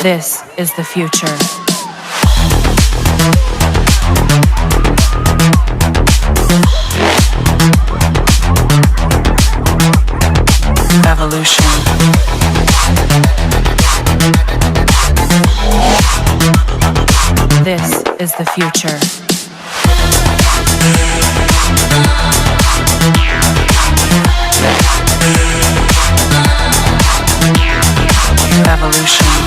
This is the future. Evolution. This is the future. Evolution.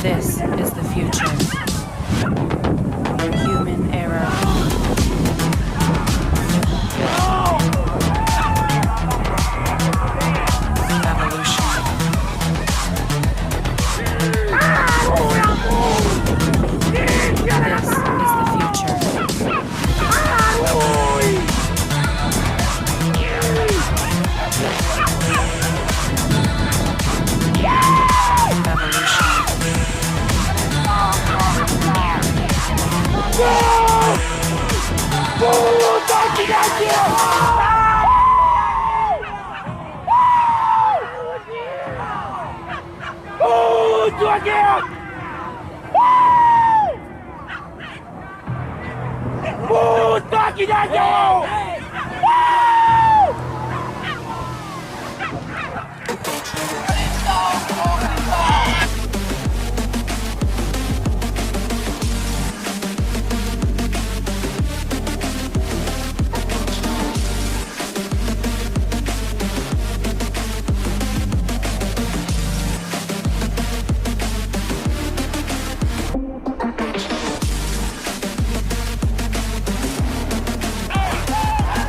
This is the future. Human error. Evolution. This is the future.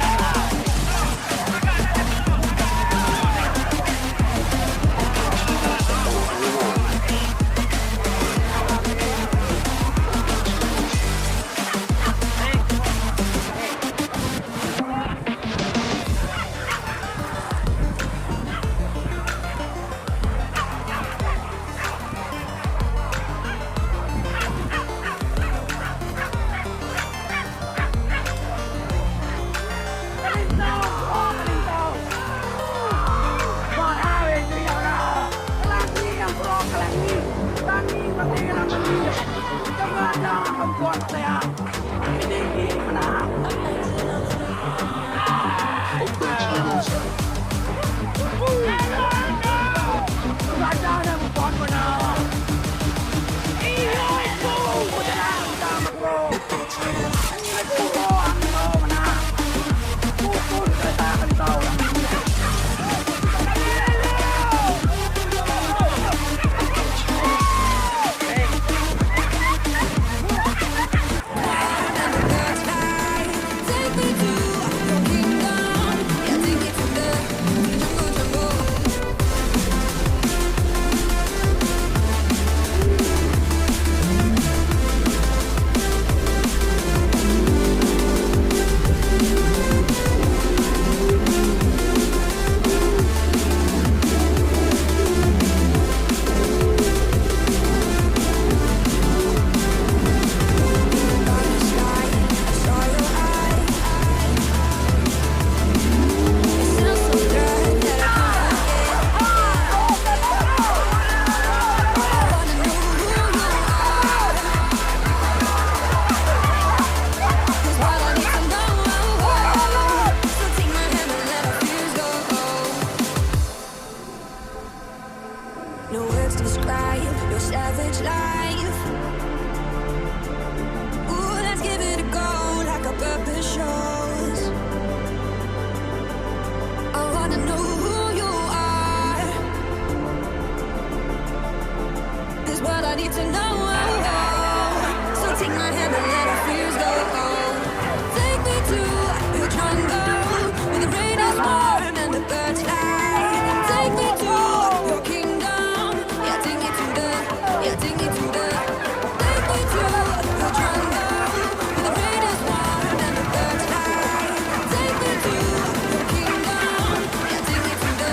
to know. So take my hand and let our fears go. Take me to your jungle where the rain is warm and the birds fly. Take me to your kingdom. Yeah, take me to the. Yeah, take me to the. Take me to your jungle where the rain is warm and the birds fly. Take me to your kingdom. Yeah, take me to the.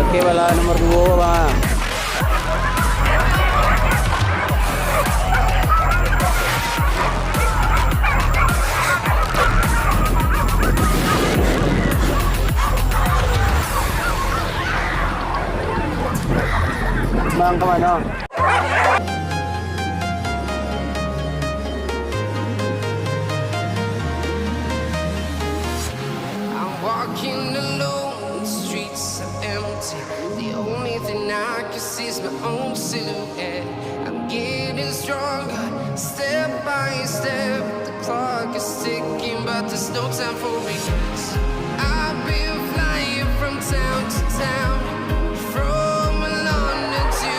Oke, bala nomor 2 bang. Bang kemana? I'm walking alone, the streets are empty. The only thing I can see is my own silhouette. I'm getting stronger, step by step. The clock is ticking, but there's no time for me. I've been flying from town to town, from London to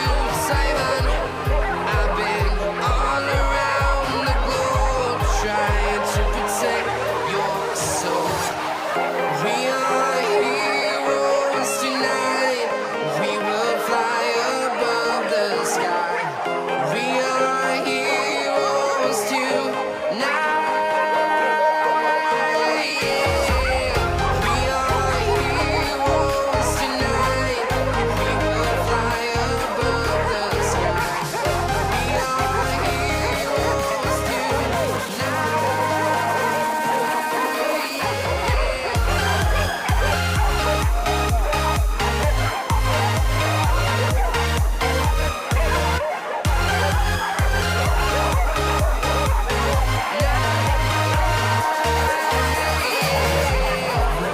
Taiwan. I've been all around the globe, trying to protect your soul. We are heroes tonight. We will fly above the sky. We are heroes tonight. We are heroes tonight. We will fly above the sky. We are heroes tonight.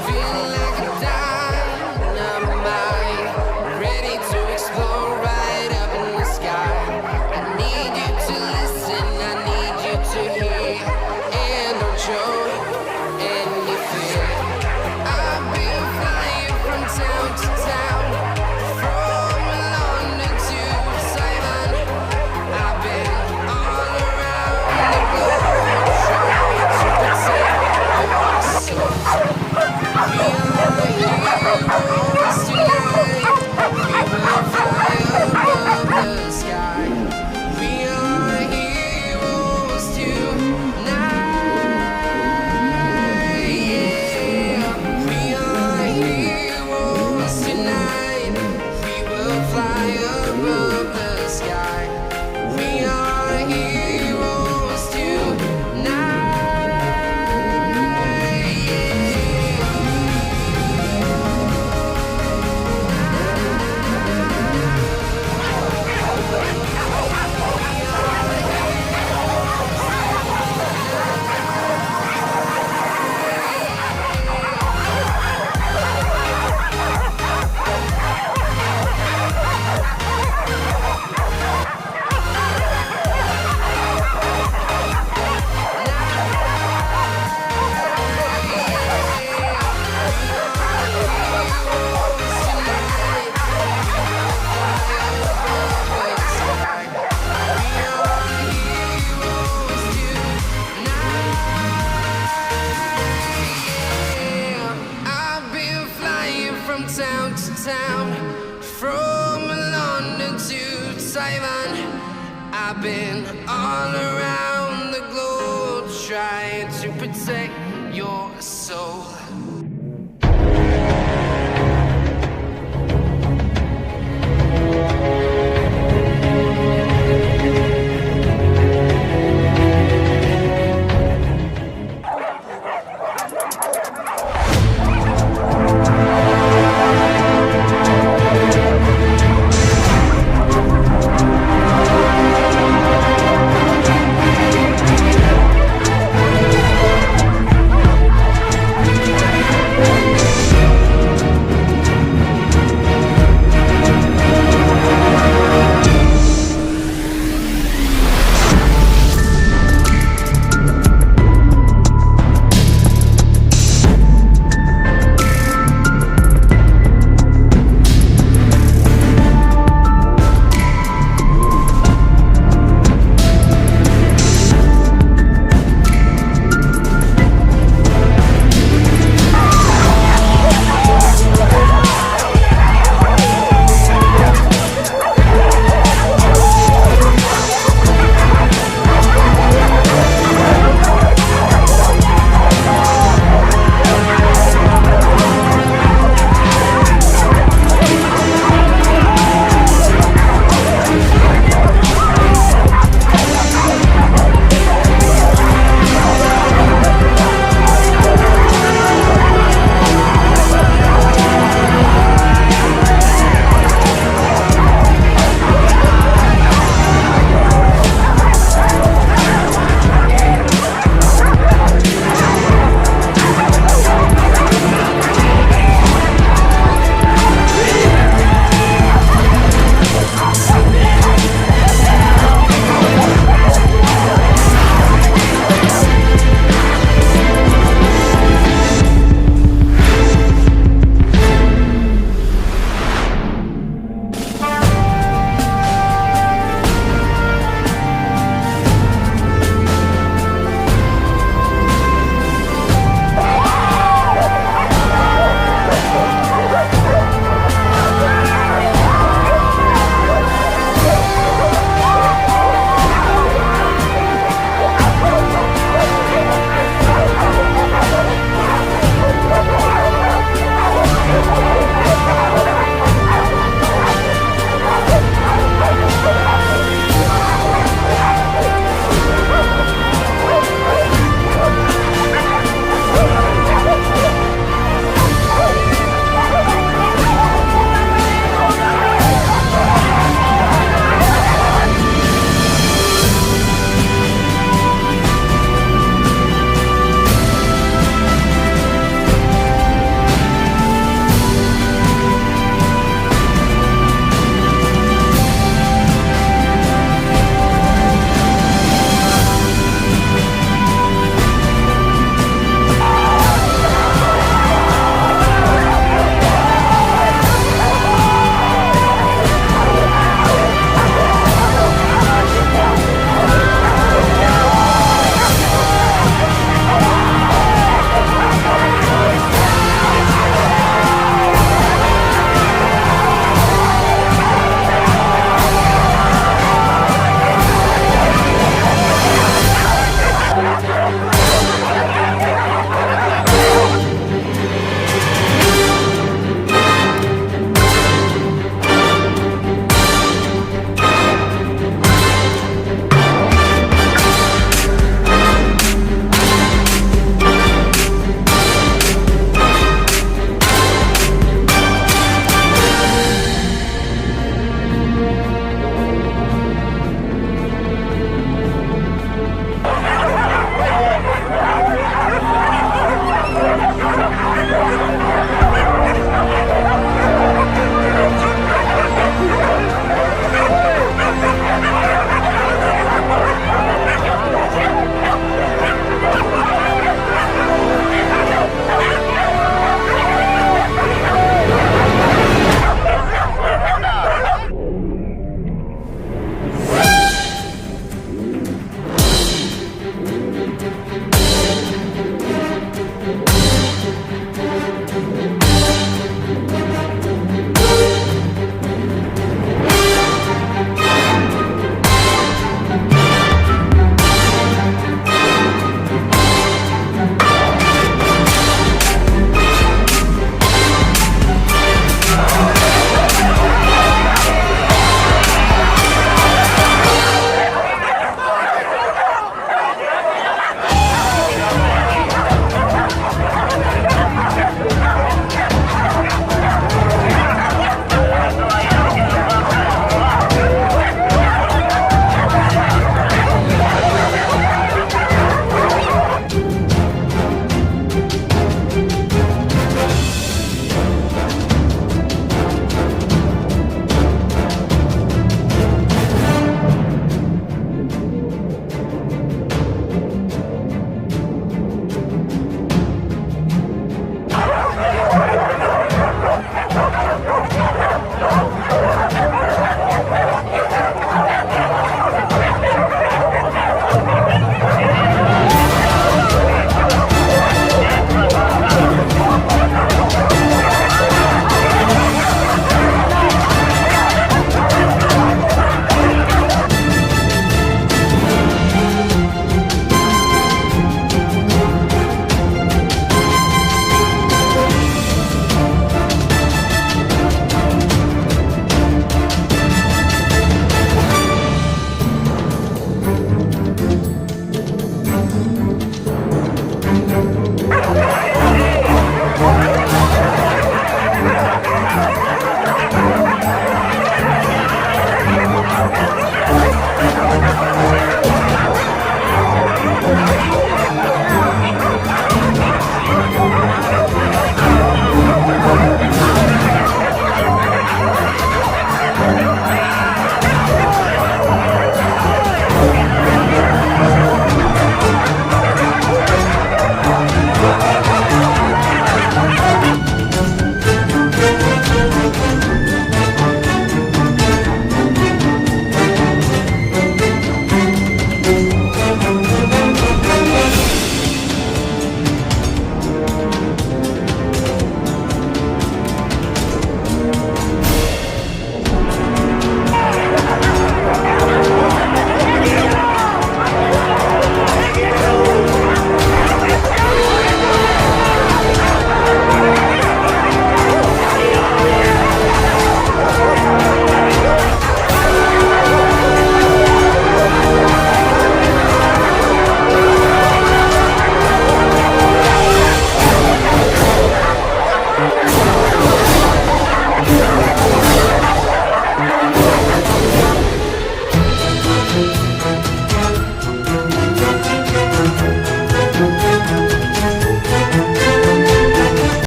Feeling like a dynamite, ready to explode right up in the sky. I need you to listen, I need you to hear, and don't show any fear. I've been flying from town to town, from London to Taiwan. I've been all around the globe, trying to protect your soul. We are heroes tonight. We will fly above the sky. We are heroes tonight. Yeah. We are heroes tonight. We will fly above the sky. We are heroes tonight. I've been flying from town to town, from London to Taiwan. I've been all around the globe, trying to protect your soul.